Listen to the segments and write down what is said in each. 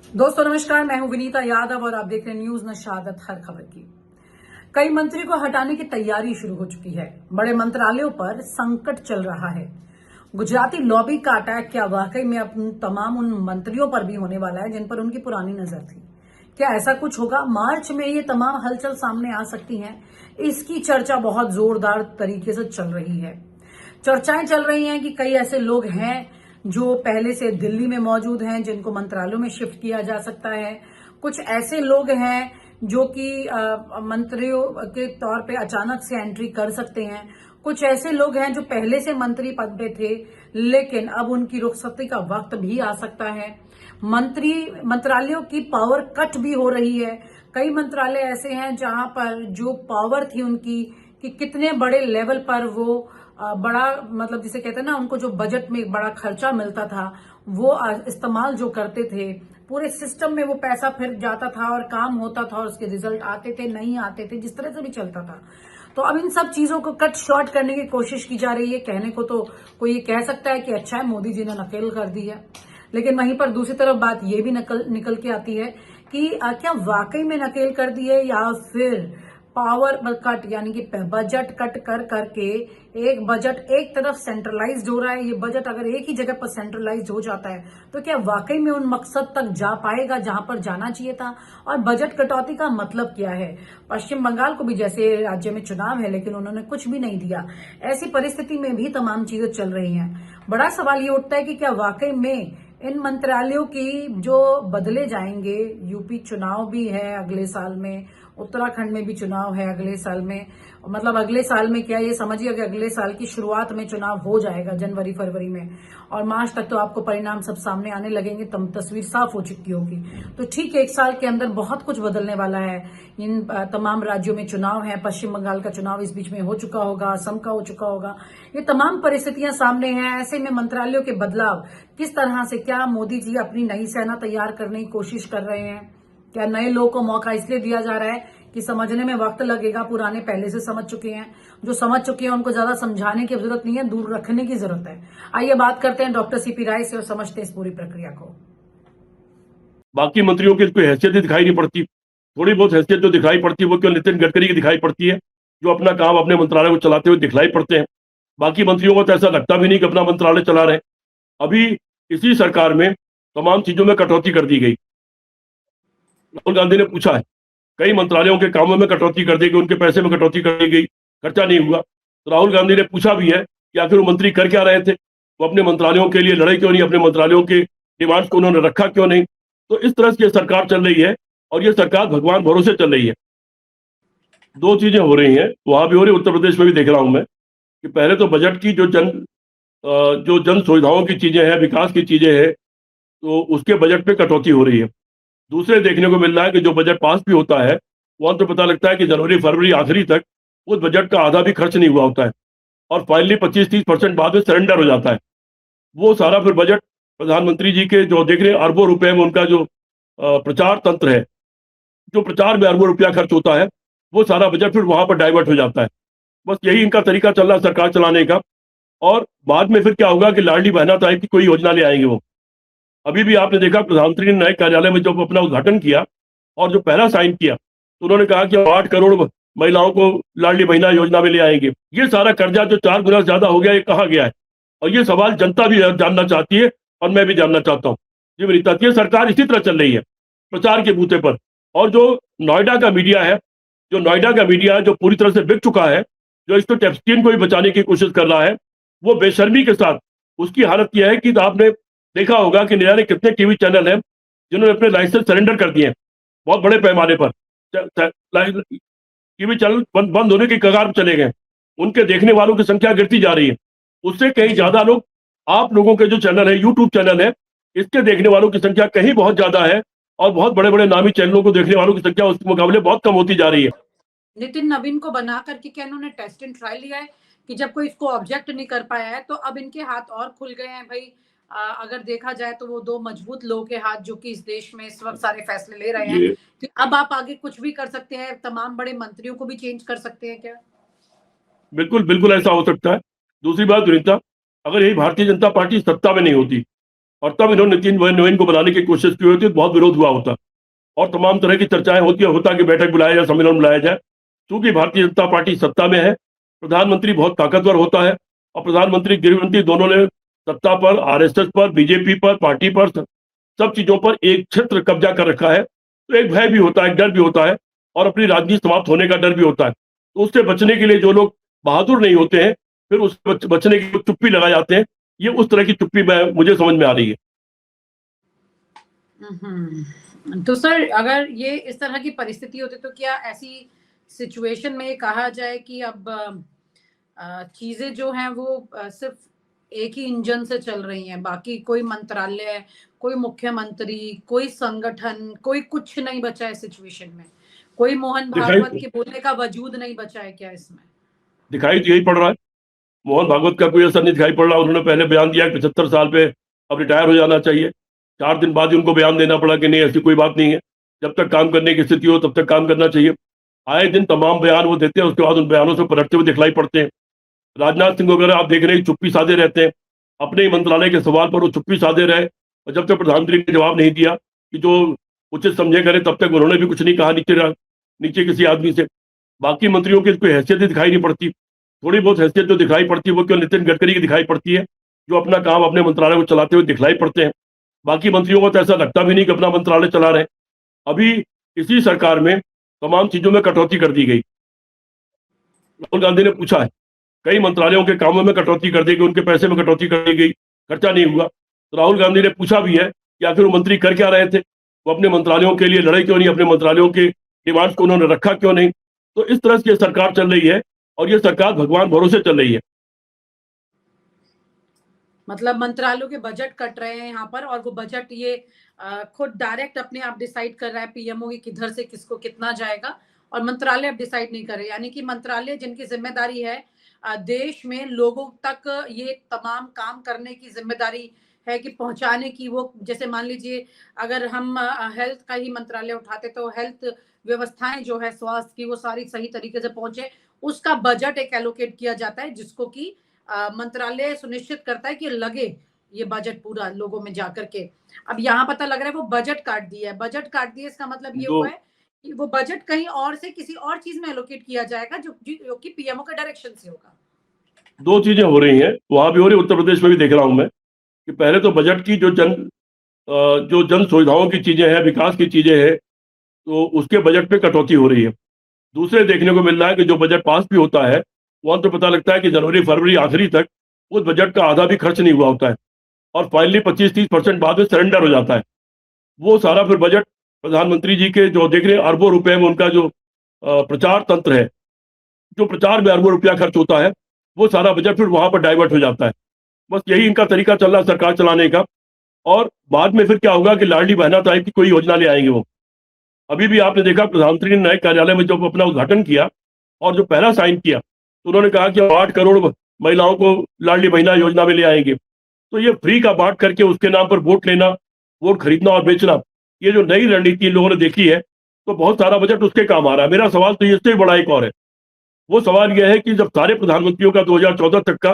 दोस्तों नमस्कार, मैं हूं विनीता यादव और आप देख रहे हैं न्यूज नशादत हर खबर की। कई मंत्री को हटाने की तैयारी शुरू हो चुकी है। बड़े मंत्रालयों पर संकट चल रहा है। गुजराती लॉबी का अटैक क्या वाकई में अब तमाम उन मंत्रियों पर भी होने वाला है जिन पर उनकी पुरानी नजर थी? क्या ऐसा कुछ होगा? मार्च में ये तमाम हलचल सामने आ सकती हैं। इसकी चर्चा बहुत जोरदार तरीके से चल रही है। चर्चाएं चल रही हैं कि कई ऐसे लोग हैं जो पहले से दिल्ली में मौजूद हैं जिनको मंत्रालयों में शिफ्ट किया जा सकता है। कुछ ऐसे लोग हैं जो कि मंत्रियों के तौर पे अचानक से एंट्री कर सकते हैं। कुछ ऐसे लोग हैं जो पहले से मंत्री पद पे थे लेकिन अब उनकी रुखसती का वक्त भी आ सकता है। मंत्रालयों की पावर कट भी हो रही है। कई मंत्रालय ऐसे हैं जहां पर जो पावर थी उनकी कि कितने बड़े लेवल पर वो बड़ा मतलब जिसे कहते हैं ना, उनको जो बजट में एक बड़ा खर्चा मिलता था वो इस्तेमाल जो करते थे, पूरे सिस्टम में वो पैसा फिर जाता था और काम होता था और उसके रिजल्ट आते थे नहीं आते थे, जिस तरह से भी चलता था। तो अब इन सब चीजों को कट शॉर्ट करने की कोशिश की जा रही है। कहने को तो कोई ये कह सकता है कि अच्छा है मोदी जी ने नकेल कर दी है, लेकिन वहीं पर दूसरी तरफ बात ये भी निकल के आती है कि क्या वाकई में नकेल कर दी है या फिर पावर कट यानी कि बजट कट कर करके एक बजट एक तरफ सेंट्रलाइज्ड हो रहा है। ये बजट अगर एक ही जगह पर सेंट्रलाइज्ड हो जाता है तो क्या वाकई में उन मकसद तक जा पाएगा जहां पर जाना चाहिए था? और बजट कटौती का मतलब क्या है? पश्चिम बंगाल को भी जैसे राज्य में चुनाव है लेकिन उन्होंने कुछ भी नहीं दिया। ऐसी परिस्थिति में भी तमाम चीजें चल रही हैं। बड़ा सवाल ये उठता है कि क्या वाकई में इन मंत्रालयों की जो बदले जाएंगे, यूपी चुनाव भी है अगले साल में, उत्तराखंड में भी चुनाव है अगले साल में, मतलब अगले साल में क्या ये समझिए कि अगले साल की शुरुआत में चुनाव हो जाएगा जनवरी फरवरी में, और मार्च तक तो आपको परिणाम सब सामने आने लगेंगे, तब तस्वीर साफ हो चुकी होगी। तो ठीक है, एक साल के अंदर बहुत कुछ बदलने वाला है। इन तमाम राज्यों में चुनाव है। पश्चिम बंगाल का चुनाव इस बीच में हो चुका होगा, असम का हो चुका होगा। ये तमाम परिस्थितियां सामने हैं। ऐसे में मंत्रालयों के बदलाव किस तरह से, क्या मोदी जी अपनी नई सेना तैयार करने की कोशिश कर रहे हैं? क्या नए लोगों को मौका इसलिए दिया जा रहा है कि समझने में वक्त लगेगा? पुराने पहले से समझ चुके हैं। जो समझ चुके हैं उनको ज्यादा समझाने की जरूरत नहीं है, दूर रखने की जरूरत है। आइए बात करते हैं डॉक्टर सीपी राय से और समझते हैं इस पूरी प्रक्रिया को। बाकी मंत्रियों की कोई हैसियत ही दिखाई नहीं पड़ती। थोड़ी बहुत हैसियत जो दिखाई पड़ती है वो क्यों नितिन गडकरी की दिखाई पड़ती है, जो अपना काम अपने मंत्रालय को चलाते हुए दिखलाई पड़ते हैं। बाकी मंत्रियों को तो ऐसा लगता भी नहीं कि अपना मंत्रालय चला रहे हैं। अभी इसी सरकार में तमाम चीजों में कटौती कर दी गई। राहुल गांधी ने पूछा है, कई मंत्रालयों के कामों में कटौती कर दी गई, उनके पैसे में कटौती कर दी गई, खर्चा नहीं हुआ। तो राहुल गांधी ने पूछा भी है कि आखिर वो मंत्री कर क्या रहे थे, वो अपने मंत्रालयों के लिए लड़े क्यों नहीं, अपने मंत्रालयों के डिमांड्स को उन्होंने रखा क्यों नहीं। तो इस तरह से सरकार चल रही है और ये सरकार भगवान भरोसे चल रही है। दो चीजें हो रही हैं, वहां भी हो रही, उत्तर प्रदेश में भी देख रहा हूं मैं कि पहले तो बजट की जो जन सुविधाओं की चीजें हैं, विकास की चीजें हैं, तो उसके बजट में कटौती हो रही है। दूसरे देखने को मिल रहा है कि जो बजट पास भी होता है वहां तो पता लगता है कि जनवरी फरवरी आखिरी तक उस बजट का आधा भी खर्च नहीं हुआ होता है और फाइनली 25-30% बाद में सरेंडर हो जाता है। वो सारा फिर बजट प्रधानमंत्री जी के जो देख रहे हैं अरबों रुपए में उनका जो प्रचार तंत्र है, जो प्रचार में अरबों रुपया खर्च होता है, वो सारा बजट फिर वहां पर डाइवर्ट हो जाता है। बस यही इनका तरीका चल रहा है सरकार चलाने का। और बाद में फिर क्या होगा कि लाडली बहना टाइप की कोई योजना ले आएंगे वो। अभी भी आपने देखा प्रधानमंत्री ने नए कार्यालय में जब अपना उद्घाटन किया और जो पहला साइन किया तो उन्होंने कहा कि 8 करोड़ महिलाओं को लाडली बहना योजना में ले आएंगे। ये सारा कर्जा जो 4 गुना ज्यादा हो गया, ये कहाँ गया है? और ये सवाल जनता भी जानना चाहती है और मैं भी जानना चाहता हूँ। जी विनीता, ये सरकार इसी तरह चल रही है प्रचार के बूते पर। और जो नोएडा का मीडिया है, जो पूरी तरह से बिक चुका है, जो इसको टेप्स्टीन को भी बचाने की कोशिश कर रहा है, वो बेशर्मी के साथ उसकी हालत यह है कि आपने देखा होगा कि न जाने कितने टीवी चैनल हैं जिन्होंने अपने लाइसेंस सरेंडर कर दिए हैं बहुत बड़े पैमाने पर। टीवी चैनल बंद होने की कगार पर चले गए, उनके देखने वालों की संख्या गिरती जा रही है। उससे कहीं ज्यादा लोग, आप लोगों के जो चैनल है, यूट्यूब चैनल है, इसके देखने वालों की संख्या कहीं बहुत ज्यादा है और बहुत बड़े बड़े नामी चैनलों को देखने वालों की संख्या उसके मुकाबले बहुत कम होती जा रही है। नितिन नवीन को बना करके क्या इन्होंने टेस्ट एंड ट्रायल लिया है कि जब कोई इसको ऑब्जेक्ट नहीं कर पाया है तो अब इनके हाथ और खुल गए हैं भाई? अगर देखा जाए तो वो दो मजबूत लोगों के हाथ जो कि इस देश में इस वक्त सारे फैसले ले रहे हैं ये कि अब आप आगे कुछ भी कर सकते हैं, तमाम बड़े मंत्रियों को भी चेंज कर सकते हैं क्या? बिल्कुल बिल्कुल ऐसा हो सकता है। दूसरी बात विनीता, अगर यही भारतीय जनता पार्टी सत्ता में नहीं होती और तब इन्होंने नितिन नवीन को बनाने की कोशिश की होती, तो बहुत विरोध हुआ होता और तमाम तरह की चर्चाएं होता कि बैठक बुलाया जाए, सम्मेलन बुलाया जाए। क्योंकि भारतीय जनता पार्टी सत्ता में है, प्रधानमंत्री बहुत ताकतवर होता है और प्रधानमंत्री गृहमंत्री दोनों ने सत्ता पर, आरएसएस पर, बीजेपी पर, पार्टी पर, सब चीजों पर एक क्षेत्र कब्जा कर रखा है। तो एक भय भी होता है, एक डर भी होता है और अपनी राजनीति समाप्त होने का डर भी होता है। तो उससे बचने के लिए जो लोग बहादुर नहीं होते हैं, फिर उससे बचने के लिए चुप्पी लगा जाते हैं। ये उस तरह की चुप्पी मुझे समझ में आ रही है। तो सर, अगर ये इस तरह की परिस्थिति होती तो क्या ऐसी सिचुएशन में ये कहा जाए कि अब चीजें जो हैं वो सिर्फ एक ही इंजन से चल रही हैं, बाकी कोई मंत्रालय, कोई मुख्यमंत्री, कोई संगठन, कोई कुछ नहीं बचा है सिचुएशन में? कोई मोहन भागवत के बोलने का वजूद नहीं बचा है क्या इसमें? दिखाई तो यही पड़ रहा है। मोहन भागवत का कोई असर नहीं दिखाई पड़ रहा। उन्होंने पहले बयान दिया कि 75 साल पे अब रिटायर हो जाना चाहिए। 4 दिन बाद ही उनको बयान देना पड़ा कि नहीं, ऐसी कोई बात नहीं है, जब तक काम करने की स्थिति हो तब तक काम करना चाहिए। आए दिन तमाम बयान वो देते हैं, उसके बाद उन बयानों से पलटते हुए दिखलाई पड़ते हैं। राजनाथ सिंह वगैरह आप देख रहे हैं, चुप्पी साधे रहते हैं। अपने ही मंत्रालय के सवाल पर वो चुप्पी साधे रहे और जब तक प्रधानमंत्री ने जवाब नहीं दिया कि जो उचित समझे करें, तब तक उन्होंने भी कुछ नहीं कहा नीचे किसी आदमी से। बाकी मंत्रियों की कोई हैसियत ही दिखाई नहीं पड़ती। थोड़ी बहुत हैसियत जो दिखाई पड़ती है वो क्यों नितिन गडकरी की दिखाई पड़ती है, जो अपना काम अपने मंत्रालय को चलाते हुए दिखलाई पड़ते हैं। बाकी मंत्रियों को तो ऐसा लगता भी नहीं कि अपना मंत्रालय चला रहे हैं। अभी इसी सरकार में तमाम चीजों में कटौती कर दी गई। राहुल गांधी ने पूछा है, कई मंत्रालयों के कामों में कटौती कर दी गई, उनके पैसे में कटौती कर दी गई, खर्चा नहीं हुआ। तो राहुल गांधी ने पूछा भी है कि आखिर वो मंत्री कर क्या रहे थे, वो अपने मंत्रालयों के लिए लड़े क्यों नहीं, अपने मंत्रालयों के डिमांड्स को उन्होंने रखा क्यों नहीं। तो इस तरह से सरकार चल रही है और ये सरकार भगवान भरोसे चल रही है। मतलब मंत्रालयों के बजट कट रहे हैं यहाँ पर, और वो बजट ये खुद डायरेक्ट अपने आप डिसाइड कर रहा है पीएमओ की किधर से किसको कितना जाएगा, और मंत्रालय अब डिसाइड नहीं कर रहे। यानी कि मंत्रालय जिनकी जिम्मेदारी है देश में लोगों तक ये तमाम काम करने की जिम्मेदारी है कि पहुंचाने की, वो जैसे मान लीजिए अगर हम हेल्थ का ही मंत्रालय उठाते तो हेल्थ व्यवस्थाएं जो है स्वास्थ्य की वो सारी सही तरीके से पहुंचे, उसका बजट एक एलोकेट किया जाता है जिसको कि मंत्रालय सुनिश्चित करता है कि लगे ये बजट पूरा लोगों में जाकर के। अब यहाँ पता लग रहा है वो बजट काट दिया है। बजट काट दिया इसका मतलब ये दो हुआ है कि वो बजट कहीं और से किसी और चीज में एलोकेट किया जाएगा जो कि पीएमओ के डायरेक्शन से होगा। दो चीजें हो रही हैं, वहां भी हो रही, उत्तर प्रदेश में भी देख रहा हूं मैं कि पहले तो बजट की जो जन सुविधाओं की चीजें हैं, विकास की चीजें हैं, तो उसके बजट पे कटौती हो रही है। दूसरे देखने को मिल रहा है कि जो बजट पास भी होता है, वहां तो पता लगता है कि जनवरी फरवरी आखिरी तक उस बजट का आधा भी खर्च नहीं हुआ होता है और फाइनली 25-30% बाद में सरेंडर हो जाता है। वो सारा फिर बजट प्रधानमंत्री जी के जो देख रहे हैं अरबों रुपए में उनका जो प्रचार तंत्र है, जो प्रचार में अरबों रुपया खर्च होता है, वो सारा बजट फिर वहां पर डाइवर्ट हो जाता है। बस यही इनका तरीका चल रहा है सरकार चलाने का। और बाद में फिर क्या होगा कि लाडली बहना टाइप की कोई योजना ले आएंगे वो। अभी भी आपने देखा प्रधानमंत्री ने नए कार्यालय में जब अपना उद्घाटन किया और जो पहला साइन किया, तो उन्होंने कहा कि 8 करोड़ महिलाओं को लाडली बहना योजना में ले आएंगे। तो ये फ्री का बांट करके उसके नाम पर वोट लेना, वोट खरीदना और बेचना, ये जो नई रणनीति इन लोगों ने देखी है, तो बहुत सारा बजट उसके काम आ रहा है। मेरा सवाल तो इससे बड़ा एक और है। वो सवाल यह है कि जब सारे प्रधानमंत्रियों का 2014 तक का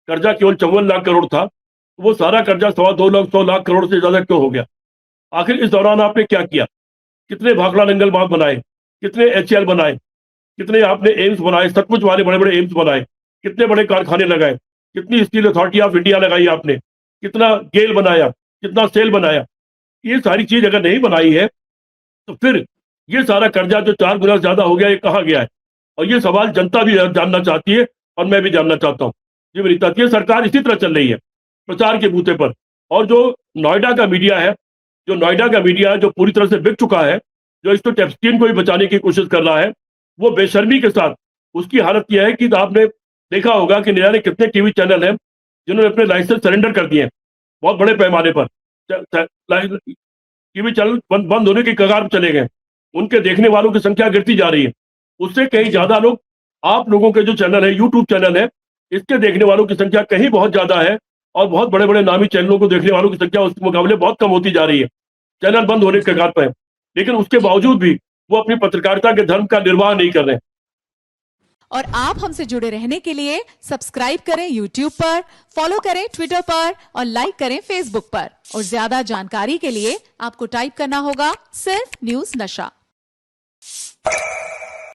कर्जा केवल 54 लाख करोड़ था, तो वो सारा कर्जा 2.25 लाख 100 लाख करोड़ से ज्यादा क्यों हो गया? आखिर इस दौरान आपने क्या किया? कितने भाखड़ा नंगल बांध बनाए, कितने एचएल बनाए, कितने आपने एम्स बनाए, सचमुच वाले बड़े बड़े एम्स बनाए, कितने बड़े कारखाने लगाए, कितनी स्टील अथॉरिटी ऑफ इंडिया लगाई आपने, कितना गेल बनाया, कितना सेल बनाया। ये सारी चीज अगर नहीं बनाई है तो फिर ये सारा कर्जा जो 4 गुना ज्यादा हो गया, ये कहाँ गया है? और ये सवाल जनता भी जानना चाहती है और मैं भी जानना चाहता हूँ। जी वनिता, ये सरकार इसी तरह चल रही है प्रचार के बूते पर। और जो नोएडा का मीडिया है, जो पूरी तरह से बिक चुका है, जो इस तो टेप्स्टीन को भी बचाने की कोशिश कर रहा है, वो बेशर्मी के साथ उसकी हालत यह है कि आपने देखा होगा कि न जाने कितने टीवी चैनल हैं जिन्होंने अपने लाइसेंस सरेंडर कर दिए हैं बहुत बड़े पैमाने पर। टीवी चैनल बंद होने की कगार पर चले गए, उनके देखने वालों की संख्या गिरती जा रही है। उससे कहीं ज्यादा लोग, आप लोगों के जो चैनल है, यूट्यूब चैनल है, इसके देखने वालों की संख्या कहीं बहुत ज्यादा है और बहुत बड़े बड़े नामी चैनलों को देखने वालों की संख्या उसके मुकाबले बहुत कम होती जा रही है। चैनल बंद होने के कगार पर है, लेकिन उसके बावजूद भी वो अपनी पत्रकारिता के धर्म का निर्वाह नहीं कर रहे हैं। और आप हमसे जुड़े रहने के लिए सब्सक्राइब करें YouTube पर, फॉलो करें Twitter पर और लाइक करें Facebook पर। और ज्यादा जानकारी के लिए आपको टाइप करना होगा सिर्फ न्यूज नशा।